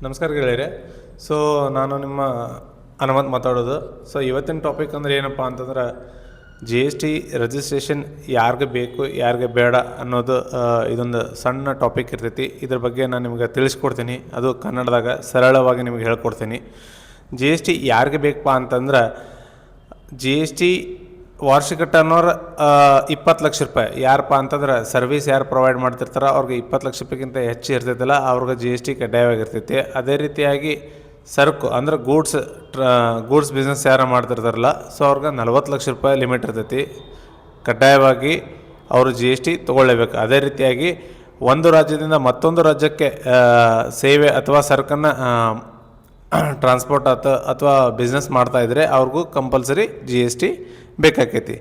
ನಮಸ್ಕಾರ ಗೆಳೆಯರೆ. ಸೊ ನಾನು ನಿಮ್ಮ ಹನುಮಂತ್ ಮಾತಾಡೋದು. ಸೊ ಇವತ್ತಿನ ಟಾಪಿಕ್ ಅಂದರೆ ಏನಪ್ಪ ಅಂತಂದ್ರೆ ಜಿ ಎಸ್ ಟಿ ರಿಜಿಸ್ಟ್ರೇಷನ್ ಯಾರಿಗೆ ಬೇಕು ಯಾರಿಗೆ ಬೇಡ ಅನ್ನೋದು ಇದೊಂದು ಸಣ್ಣ ಟಾಪಿಕ್ ಇರ್ತೈತಿ. ಇದ್ರ ಬಗ್ಗೆ ನಾನು ನಿಮ್ಗೆ ತಿಳಿಸ್ಕೊಡ್ತೀನಿ, ಅದು ಕನ್ನಡದಾಗ ಸರಳವಾಗಿ ನಿಮ್ಗೆ ಹೇಳ್ಕೊಡ್ತೀನಿ. ಜಿ ಎಸ್ ಟಿ ಯಾರಿಗೆ ಬೇಕಪ್ಪ ಅಂತಂದ್ರೆ ಜಿ ಎಸ್ ಟಿ ವಾರ್ಷಿಕ ಟರ್ನೋವರ್ 20 ಲಕ್ಷ ರೂಪಾಯಿ. ಯಾರಪ್ಪ ಅಂತಂದ್ರೆ ಸರ್ವಿಸ್ ಯಾರು ಪ್ರೊವೈಡ್ ಮಾಡ್ತಿರ್ತಾರೋ ಅವ್ರಿಗೆ 20 ಲಕ್ಷ ರೂಪಾಯಿಗಿಂತ ಹೆಚ್ಚು ಇರ್ತೈತಲ್ಲ ಅವ್ರಿಗೆ ಜಿ ಎಸ್ ಟಿ ಕಡ್ಡಾಯವಾಗಿರ್ತೈತಿ. ಅದೇ ರೀತಿಯಾಗಿ ಸರಕು ಅಂದ್ರೆ ಗೂಡ್ಸ್ ಬಿಸ್ನೆಸ್ ಯಾರು ಮಾಡ್ತಿರ್ತಾರಲ್ಲ ಸೊ ಅವ್ರಿಗೆ 40 ಲಕ್ಷ ರೂಪಾಯಿ ಲಿಮಿಟ್ ಇರ್ತೈತಿ. ಕಡ್ಡಾಯವಾಗಿ ಅವರು ಜಿ ಎಸ್ ಟಿ ತೊಗೊಳ್ಳೇಬೇಕು. ಅದೇ ರೀತಿಯಾಗಿ ಒಂದು ರಾಜ್ಯದಿಂದ ಮತ್ತೊಂದು ರಾಜ್ಯಕ್ಕೆ ಸೇವೆ ಅಥವಾ ಸರಕನ್ನು ಟ್ರಾನ್ಸ್ಪೋರ್ಟ್ ಅಥವಾ ಬಿಸ್ನೆಸ್ ಮಾಡ್ತಾಯಿದ್ರೆ ಅವ್ರಿಗೂ ಕಂಪಲ್ಸರಿ ಜಿ ಎಸ್ ಟಿ ಬೇಕಾಕೈತಿ.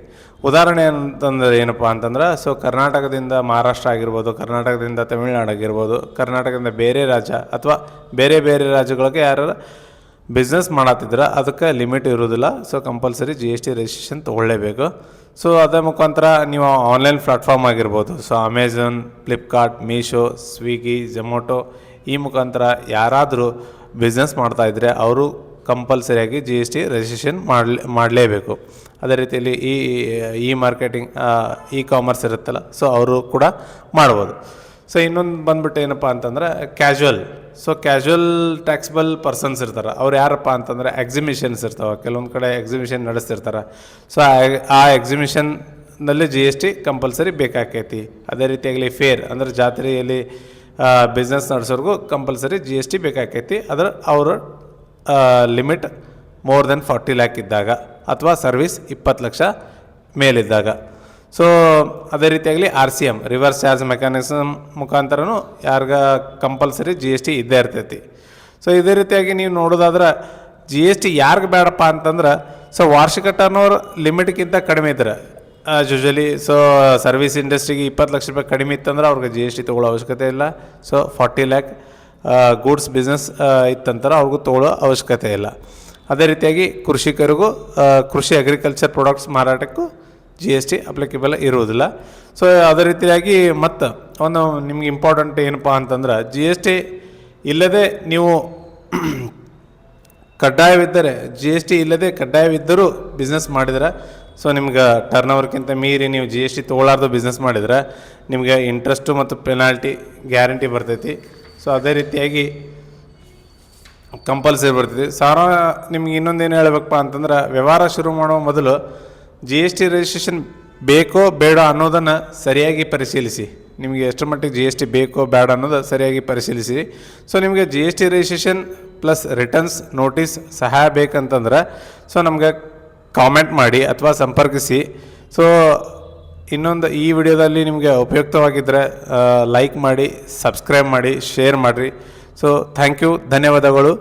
ಉದಾಹರಣೆ ಅಂತಂದ್ರೆ ಏನಪ್ಪ ಅಂತಂದ್ರೆ ಸೊ ಕರ್ನಾಟಕದಿಂದ ಮಹಾರಾಷ್ಟ್ರ ಆಗಿರ್ಬೋದು, ಕರ್ನಾಟಕದಿಂದ ತಮಿಳುನಾಡು ಆಗಿರ್ಬೋದು, ಕರ್ನಾಟಕದಿಂದ ಬೇರೆ ರಾಜ್ಯ ಅಥವಾ ಬೇರೆ ರಾಜ್ಯಗಳಿಗೆ ಯಾರು ಬಿಸ್ನೆಸ್ ಮಾಡತ್ತಿದ್ರೆ ಅದಕ್ಕೆ ಲಿಮಿಟ್ ಇರೋದಿಲ್ಲ. So compulsory G S T registration ತೊಗೊಳ್ಳೇಬೇಕು. ಸೊ ಅದರ ಮುಖಾಂತರ ನೀವು ಆನ್ಲೈನ್ ಪ್ಲಾಟ್ಫಾರ್ಮ್ ಆಗಿರ್ಬೋದು, so Amazon, Flipkart, Meesho, Swiggy, Zomato ಈ ಮುಖಾಂತರ ಯಾರಾದರೂ ಬಿಸ್ನೆಸ್ ಮಾಡ್ತಾಯಿದ್ರೆ ಅವರು ಕಂಪಲ್ಸರಿಯಾಗಿ ಜಿ ಎಸ್ ಟಿ ರಿಜಿಸ್ಟ್ರೇಷನ್ ಮಾಡಲೇಬೇಕು. ಅದೇ ರೀತಿಯಲ್ಲಿ ಈ ಮಾರ್ಕೆಟಿಂಗ್ ಕಾಮರ್ಸ್ ಇರುತ್ತಲ್ಲ ಸೊ ಅವರು ಕೂಡ ಮಾಡ್ಬೋದು. ಸೊ ಇನ್ನೊಂದು ಬಂದ್ಬಿಟ್ಟು ಏನಪ್ಪ ಅಂತಂದ್ರೆ ಕ್ಯಾಶುವಲ್ ಟ್ಯಾಕ್ಸಬಲ್ ಪರ್ಸನ್ಸ್ ಇರ್ತಾರೆ. ಅವ್ರು ಯಾರಪ್ಪ ಅಂತಂದರೆ ಎಕ್ಸಿಬಿಷನ್ಸ್ ಇರ್ತಾವೆ, ಕೆಲವೊಂದು ಕಡೆ ಎಕ್ಸಿಬಿಷನ್ ನಡೆಸ್ತಿರ್ತಾರೆ. ಸೊ ಆ ಎಕ್ಸಿಬಿಷನ್ನಲ್ಲಿ ಜಿ ಎಸ್ ಟಿ ಕಂಪಲ್ಸರಿ ಬೇಕಾಕೈತಿ. ಅದೇ ರೀತಿಯಾಗಲಿ ಫೇರ್ ಅಂದರೆ ಜಾತ್ರೆಯಲ್ಲಿ ಬಿಸ್ನೆಸ್ ನಡೆಸೋರ್ಗೂ ಕಂಪಲ್ಸರಿ ಜಿ ಎಸ್ ಟಿ ಬೇಕಾಕೈತಿ. ಅವರು ಲಿಮಿಟ್ ಮೋರ್ ದೆನ್ 40 ಲ್ಯಾಕ್ ಇದ್ದಾಗ ಅಥವಾ ಸರ್ವಿಸ್ 20 ಲಕ್ಷ ಮೇಲಿದ್ದಾಗ. ಸೊ ಅದೇ ರೀತಿಯಾಗಲಿ RCM ರಿವರ್ಸ್ ಚಾರ್ಜ್ ಮೆಕ್ಯಾನಿಸಮ್ ಮುಖಾಂತರನೂ ಕಂಪಲ್ಸರಿ ಜಿ ಎಸ್ ಟಿ ಇದ್ದೇ ಇರ್ತೈತಿ. ಸೊ ಇದೇ ರೀತಿಯಾಗಿ ನೀವು ನೋಡೋದಾದ್ರೆ ಜಿ ಎಸ್ ಟಿ ಯಾರಿಗೆ ಬೇಡಪ್ಪ ಅಂತಂದ್ರೆ ಸೊ ವಾರ್ಷಿಕ ಟರ್ನೋವರ್ ಲಿಮಿಟ್ಗಿಂತ ಕಡಿಮೆ ಇದ್ರೆ ಯೂಶ್ವಲಿ ಸೊ ಸರ್ವಿಸ್ ಇಂಡಸ್ಟ್ರಿಗೆ 20 ಲಕ್ಷ ರೂಪಾಯಿ ಕಡಿಮೆ ಇತ್ತಂದ್ರೆ ಅವ್ರಿಗೆ ಜಿ ಎಸ್ ಟಿ ತೊಗೊಳ್ಳೋ ಅವಶ್ಯಕತೆ ಇಲ್ಲ. ಸೊ 40 ಲ್ಯಾಕ್ ಗೂಡ್ಸ್ ಬಿಸ್ನೆಸ್ ಇತ್ತಂತಾರೆ ಅವ್ರಿಗೂ ತೊಗೊಳ್ಳೋ ಅವಶ್ಯಕತೆ ಇಲ್ಲ. ಅದೇ ರೀತಿಯಾಗಿ ಕೃಷಿಕರಿಗೂ ಕೃಷಿ ಅಗ್ರಿಕಲ್ಚರ್ ಪ್ರಾಡಕ್ಟ್ಸ್ ಮಾರಾಟಕ್ಕೂ ಜಿ ಎಸ್ ಟಿ ಅಪ್ಲಿಕೇಬಲ್ ಇರುವುದಿಲ್ಲ. ಸೊ ಅದೇ ರೀತಿಯಾಗಿ ಮತ್ತು ಒಂದು ನಿಮ್ಗೆ ಇಂಪಾರ್ಟೆಂಟ್ ಏನಪ್ಪ ಅಂತಂದ್ರೆ ಜಿ ಎಸ್ ಟಿ ಇಲ್ಲದೆ ನೀವು ಕಡ್ಡಾಯವಿದ್ದರೆ ಜಿ ಎಸ್ ಟಿ ಇಲ್ಲದೆ ಕಡ್ಡಾಯವಿದ್ದರೂ ಬಿಸ್ನೆಸ್ ಮಾಡಿದ್ರೆ ಸೊ ನಿಮ್ಗೆ ಟರ್ನ್ ಮೀರಿ ನೀವು ಜಿ ಎಸ್ ಟಿ ತೊಗೊಳ್ಳಾರ್ದು ಬಿಸ್ನೆಸ್ ಮಾಡಿದ್ರೆ ನಿಮಗೆ ಇಂಟ್ರೆಸ್ಟು ಮತ್ತು ಪೆನಾಲ್ಟಿ ಗ್ಯಾರಂಟಿ ಬರ್ತೈತಿ. ಸೊ ಅದೇ ರೀತಿಯಾಗಿ ಕಂಪಲ್ಸರಿ ಬರ್ತೈತಿ. ನಿಮ್ಗೆ ಇನ್ನೊಂದೇನು ಹೇಳಬೇಕಪ್ಪ ಅಂತಂದ್ರೆ ವ್ಯವಹಾರ ಶುರು ಮಾಡೋ ಮೊದಲು ಜಿ ಎಸ್ ಟಿ ರಿಜಿಸ್ಟ್ರೇಷನ್ ಬೇಕೋ ಬೇಡ ಅನ್ನೋದನ್ನು ಸರಿಯಾಗಿ ಪರಿಶೀಲಿಸಿ. ನಿಮಗೆ ಎಷ್ಟರ ಮಟ್ಟಿಗೆ ಜಿ ಎಸ್ ಟಿ ಬೇಕೋ ಬೇಡ ಅನ್ನೋದು ಸರಿಯಾಗಿ ಪರಿಶೀಲಿಸಿ. ಸೊ ನಿಮಗೆ G S T registration plus returns notice ಸಹಾಯ ಬೇಕಂತಂದ್ರೆ ಸೊ ನಮಗೆ ಕಾಮೆಂಟ್ ಮಾಡಿ ಅಥವಾ ಸಂಪರ್ಕಿಸಿ. ಸೊ ಇನ್ನೊಂದು ಈ ವಿಡಿಯೋದಲ್ಲಿ ನಿಮಗೆ ಉಪಯುಕ್ತವಾಗಿದ್ದರೆ ಲೈಕ್ ಮಾಡಿ, ಸಬ್ಸ್ಕ್ರೈಬ್ ಮಾಡಿ, ಶೇರ್ ಮಾಡಿರಿ. ಸೊ ಥ್ಯಾಂಕ್ ಯು, ಧನ್ಯವಾದಗಳು.